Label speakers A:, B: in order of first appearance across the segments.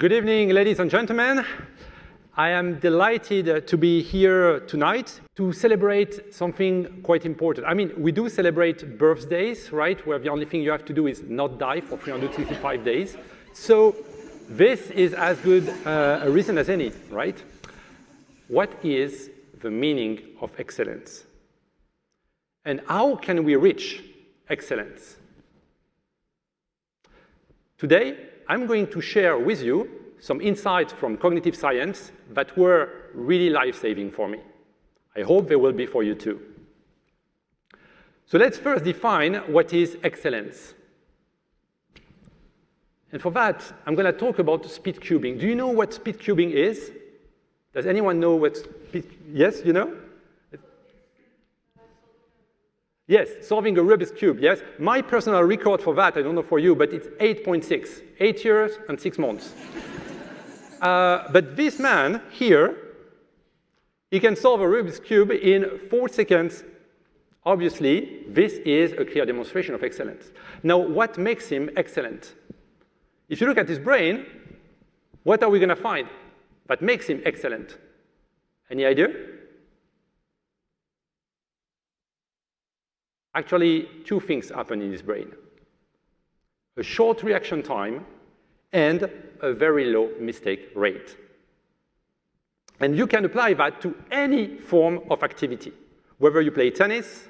A: Good evening, ladies and gentlemen. I am delighted to be here tonight to celebrate something quite important. I mean, we do celebrate birthdays, right, where the only thing you have to do is not die for 365 days. So this is as good a reason as any, right? What is the meaning of excellence? And how can we reach excellence? Today, I'm going to share with you some insights from cognitive science that were really life-saving for me. I hope they will be for you too. So let's first define what is excellence. And for that, I'm going to talk about speed cubing. Do you know what speed cubing is? Does anyone know what speed? Yes, you know? Yes, solving a Rubik's Cube, yes. My personal record for that, I don't know for you, but it's 8.6, 8 years and 6 months. But this man here, he can solve a Rubik's Cube in 4 seconds. Obviously, this is a clear demonstration of excellence. Now, what makes him excellent? If you look at his brain, what are we going to find that makes him excellent? Any idea? Actually, 2 things happen in his brain. A short reaction time and a very low mistake rate. And you can apply that to any form of activity, whether you play tennis,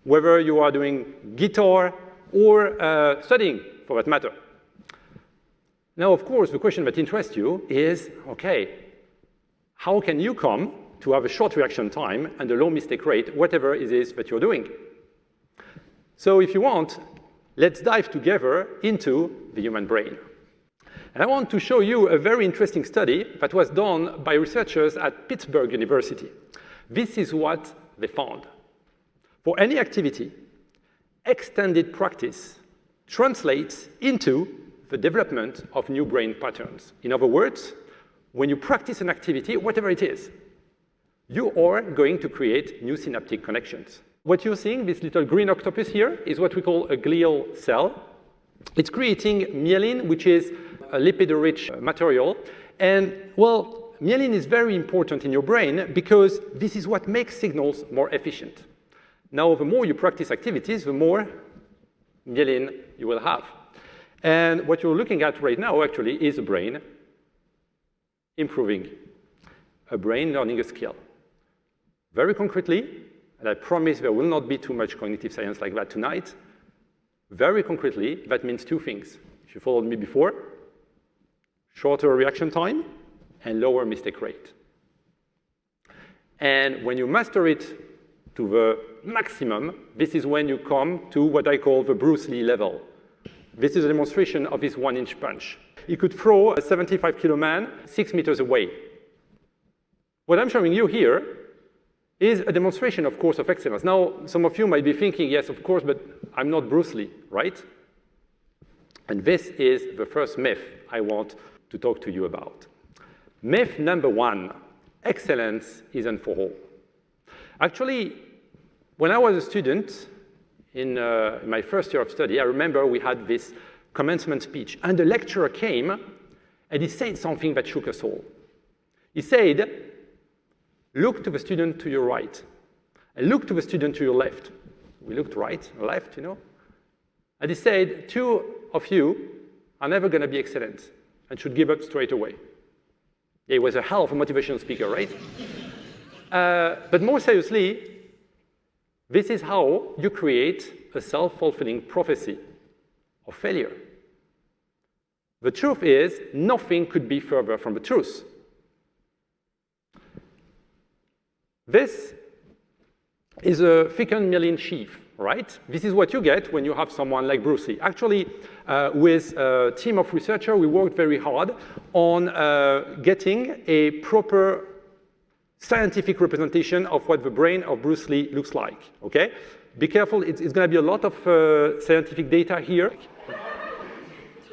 A: whether you are doing guitar, or studying, for that matter. Now, of course, the question that interests you is, okay, how can you come to have a short reaction time and a low mistake rate, whatever it is that you're doing? So if you want, let's dive together into the human brain. And I want to show you a very interesting study that was done by researchers at Pittsburgh University. This is what they found. For any activity, extended practice translates into the development of new brain patterns. In other words, when you practice an activity, whatever it is, you are going to create new synaptic connections. What you're seeing, this little green octopus here, is what we call a glial cell. It's creating myelin, which is a lipid-rich material. And, well, myelin is very important in your brain because this is what makes signals more efficient. Now, the more you practice activities, the more myelin you will have. And what you're looking at right now, actually, is a brain improving, a brain learning a skill. Very concretely, and I promise there will not be too much cognitive science like that tonight. Very concretely, that means 2 things. If you followed me before, shorter reaction time and lower mistake rate. And when you master it to the maximum, this is when you come to what I call the Bruce Lee level. This is a demonstration of his 1-inch punch. He could throw a 75-kilo man 6 meters away. What I'm showing you here is a demonstration, of course, of excellence. Now, some of you might be thinking, yes, of course, but I'm not Bruce Lee, right? And this is the first myth I want to talk to you about. Myth number 1, excellence isn't for all. Actually, when I was a student in my first year of study, I remember we had this commencement speech, and the lecturer came, and he said something that shook us all. He said, look to the student to your right, and look to the student to your left. We looked right and left, you know. And he said, 2 of you are never going to be excellent and should give up straight away. He was a hell of a motivational speaker, right? But more seriously, this is how you create a self-fulfilling prophecy of failure. The truth is, nothing could be further from the truth. This is a thickened myelin sheath, right? This is what you get when you have someone like Bruce Lee. Actually, with a team of researchers, we worked very hard on getting a proper scientific representation of what the brain of Bruce Lee looks like, okay? Be careful, it's going to be a lot of scientific data here.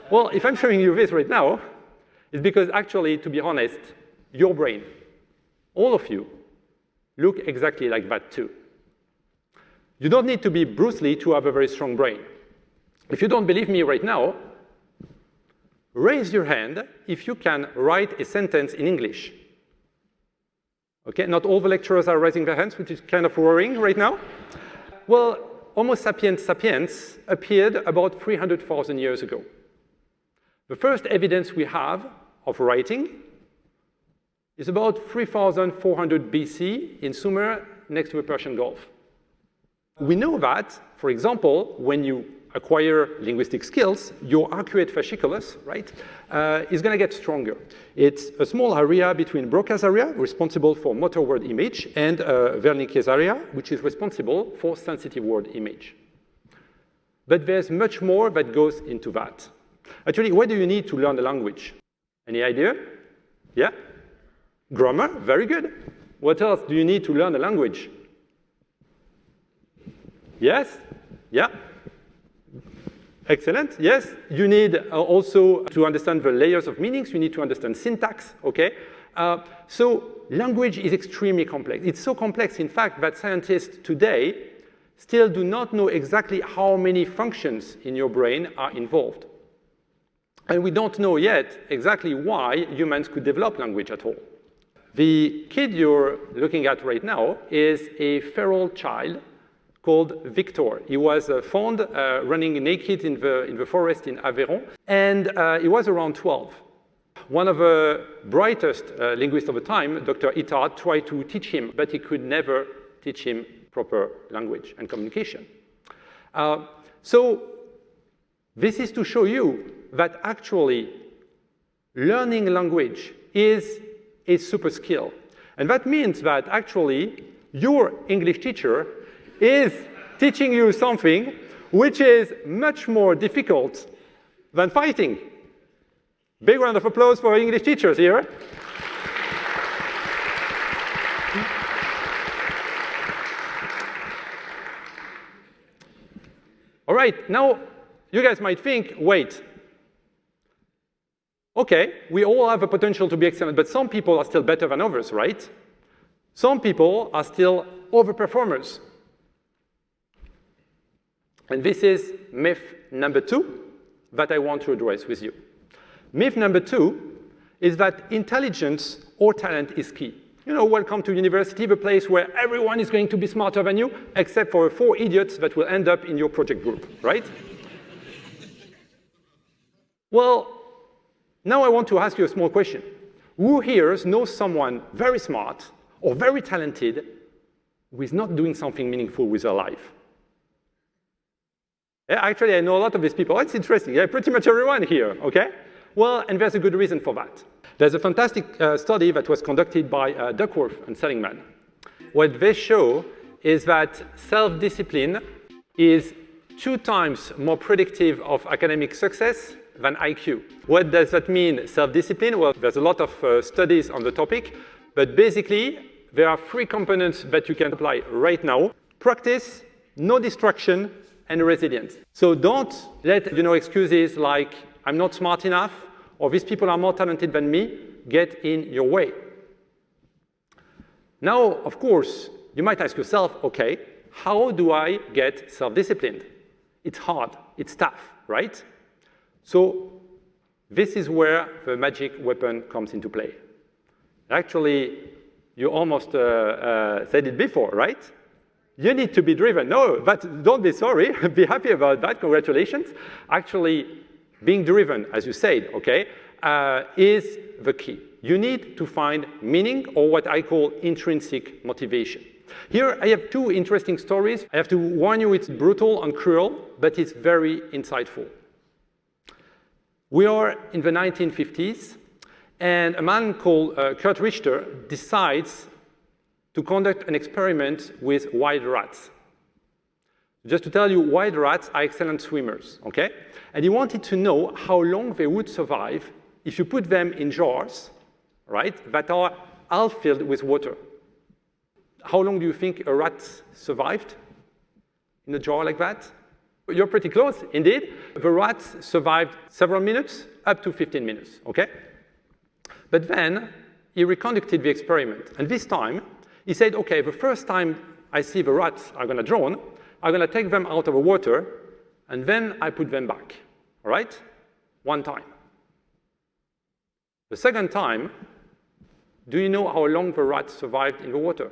A: Well, if I'm showing you this right now, it's because actually, to be honest, your brain, all of you, look exactly like that too. You don't need to be Bruce Lee to have a very strong brain. If you don't believe me right now, Raise your hand if you can write a sentence in English. Okay, not all the lecturers are raising their hands, which is kind of worrying right now. Well, Homo sapiens sapiens appeared about 300,000 years ago. The first evidence we have of writing is about 3,400 BC in Sumer, next to the Persian Gulf. We know that, for example, when you acquire linguistic skills, your arcuate fasciculus, right, is going to get stronger. It's a small area between Broca's area, responsible for motor word image, and Wernicke's area, which is responsible for sensitive word image. But there's much more that goes into that. Actually, what do you need to learn a language? Any idea? Yeah? Grammar, very good. What else do you need to learn a language? Yes? Yeah? Excellent, yes. You need also to understand the layers of meanings. You need to understand syntax, okay? So language is extremely complex. It's so complex, in fact, that scientists today still do not know exactly how many functions in your brain are involved. And we don't know yet exactly why humans could develop language at all. The kid you're looking at right now is a feral child called Victor. He was found running naked in the forest in Aveyron, and he was around 12. One of the brightest linguists of the time, Dr. Itard, tried to teach him, but he could never teach him proper language and communication. So this is to show you that actually learning language is a super skill. And that means that actually your English teacher is teaching you something which is much more difficult than fighting. Big round of applause for English teachers here. All right, now you guys might think, wait, okay, we all have the potential to be excellent, but some people are still better than others, right? Some people are still overperformers. And this is myth number 2 that I want to address with you. Myth number 2 is that intelligence or talent is key. You know, welcome to university, the place where everyone is going to be smarter than you, except for 4 idiots that will end up in your project group, right? Well, now I want to ask you a small question. Who here knows someone very smart or very talented who is not doing something meaningful with their life? Yeah, actually, I know a lot of these people. It's interesting. Yeah, pretty much everyone here, okay? Well, and there's a good reason for that. There's a fantastic study that was conducted by Duckworth and Seligman. What they show is that self-discipline is 2 times more predictive of academic success than IQ. What does that mean, self-discipline? Well, there's a lot of studies on the topic, but basically, there are 3 components that you can apply right now. Practice, no distraction, and resilience. So don't let, excuses like, I'm not smart enough, or these people are more talented than me, get in your way. Now, of course, you might ask yourself, okay, how do I get self-disciplined? It's hard, it's tough, right? So this is where the magic weapon comes into play. Actually, you almost said it before, right? You need to be driven. No, but don't be sorry. Be happy about that. Congratulations. Actually, being driven, as you said, okay, is the key. You need to find meaning, or what I call intrinsic motivation. Here, I have 2 interesting stories. I have to warn you, it's brutal and cruel, but it's very insightful. We are in the 1950s, and a man called Kurt Richter decides to conduct an experiment with wild rats. Just to tell you, wild rats are excellent swimmers, okay? And he wanted to know how long they would survive if you put them in jars, right, that are half filled with water. How long do you think a rat survived in a jar like that? You're pretty close, indeed. The rats survived several minutes, up to 15 minutes, okay? But then he reconducted the experiment, and this time, he said, okay, the first time I see the rats are going to drown, I'm going to take them out of the water, and then I put them back, all right? 1 time. The second time, do you know how long the rat survived in the water?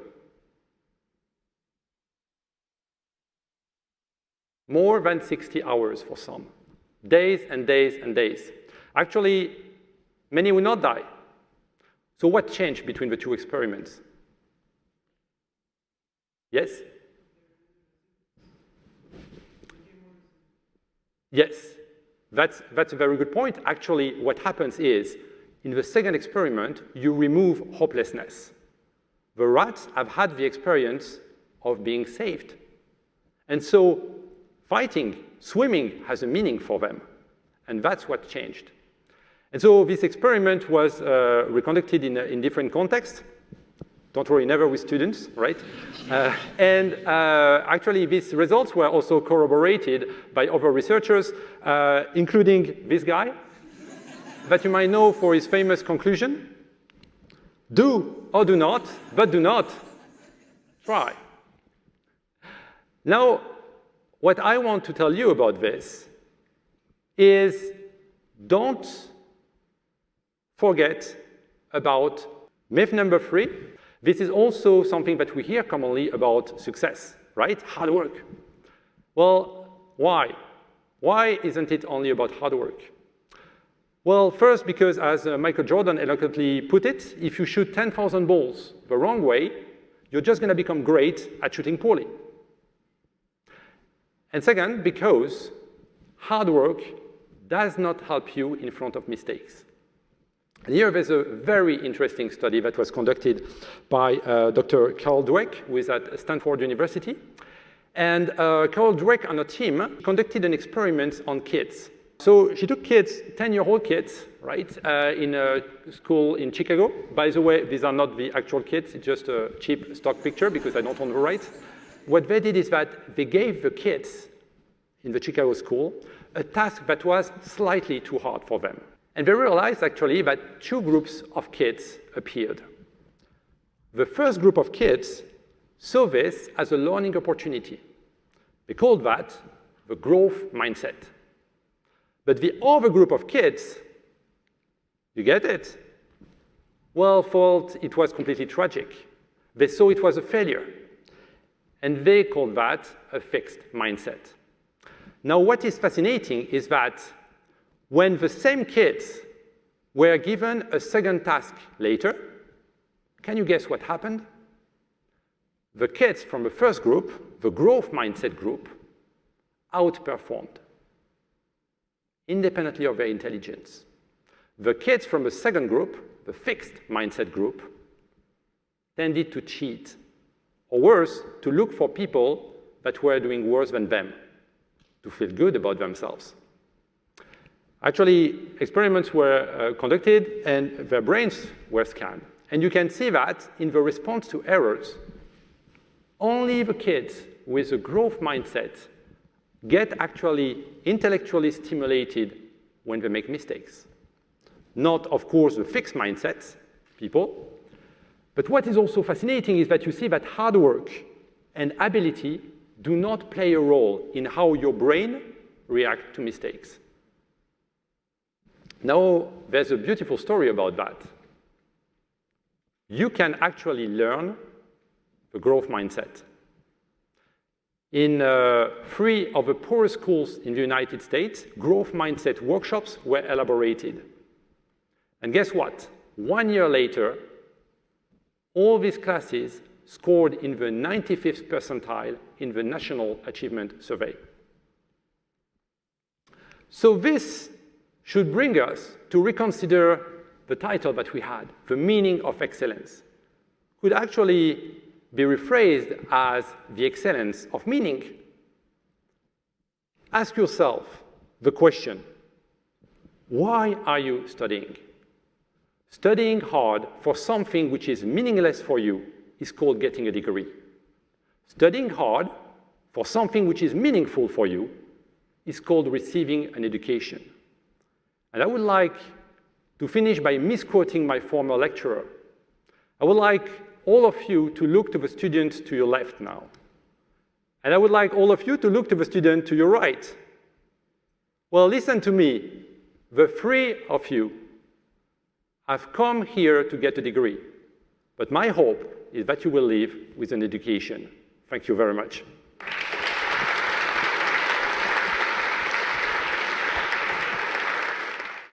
A: More than 60 hours for some. Days and days and days. Actually, many will not die. So what changed between the two experiments? Yes? Yes, that's a very good point. Actually, what happens is, in the second experiment, you remove hopelessness. The rats have had the experience of being saved. And so fighting, swimming has a meaning for them. And that's what changed. And so this experiment was reconducted in different contexts. Don't worry, never with students, right? Actually, these results were also corroborated by other researchers, including this guy, that you might know for his famous conclusion: do or do not, but do not try. Now, what I want to tell you about this is don't forget about myth number 3. This is also something that we hear commonly about success, right? Hard work. Well, why? Why isn't it only about hard work? Well, first, because as Michael Jordan eloquently put it, if you shoot 10,000 balls the wrong way, you're just going to become great at shooting poorly. And second, because hard work does not help you in front of mistakes. And here there's a very interesting study that was conducted by Dr. Carol Dweck, who is at Stanford University. And Carol Dweck and her team conducted an experiment on kids. So she took kids, 10-year-old kids, right, in a school in Chicago. By the way, these are not the actual kids. It's just a cheap stock picture because I don't own the rights. What they did is that they gave the kids in the Chicago school a task that was slightly too hard for them. And they realized, actually, that 2 groups of kids appeared. The first group of kids saw this as a learning opportunity. They called that the growth mindset. But the other group of kids, you get it? Well, thought it was completely tragic. They saw it was a failure. And they called that a fixed mindset. Now, what is fascinating is that when the same kids were given a second task later, can you guess what happened? The kids from the first group, the growth mindset group, outperformed, independently of their intelligence. The kids from the second group, the fixed mindset group, tended to cheat, or worse, to look for people that were doing worse than them, to feel good about themselves. Actually, experiments were conducted and their brains were scanned. And you can see that in the response to errors, only the kids with a growth mindset get actually intellectually stimulated when they make mistakes. Not, of course, the fixed mindsets people. But what is also fascinating is that you see that hard work and ability do not play a role in how your brain reacts to mistakes. Now, there's a beautiful story about that. You can actually learn the growth mindset. In 3 of the poorest schools in the United States, growth mindset workshops were elaborated. And guess what? 1 year later, all these classes scored in the 95th percentile in the National Achievement Survey. So this should bring us to reconsider the title that we had, the meaning of excellence. Could actually be rephrased as the excellence of meaning. Ask yourself the question, why are you studying? Studying hard for something which is meaningless for you is called getting a degree. Studying hard for something which is meaningful for you is called receiving an education. And I would like to finish by misquoting my former lecturer. I would like all of you to look to the student to your left now. And I would like all of you to look to the student to your right. Well, listen to me. The 3 of you I've come here to get a degree, but my hope is that you will leave with an education. Thank you very much.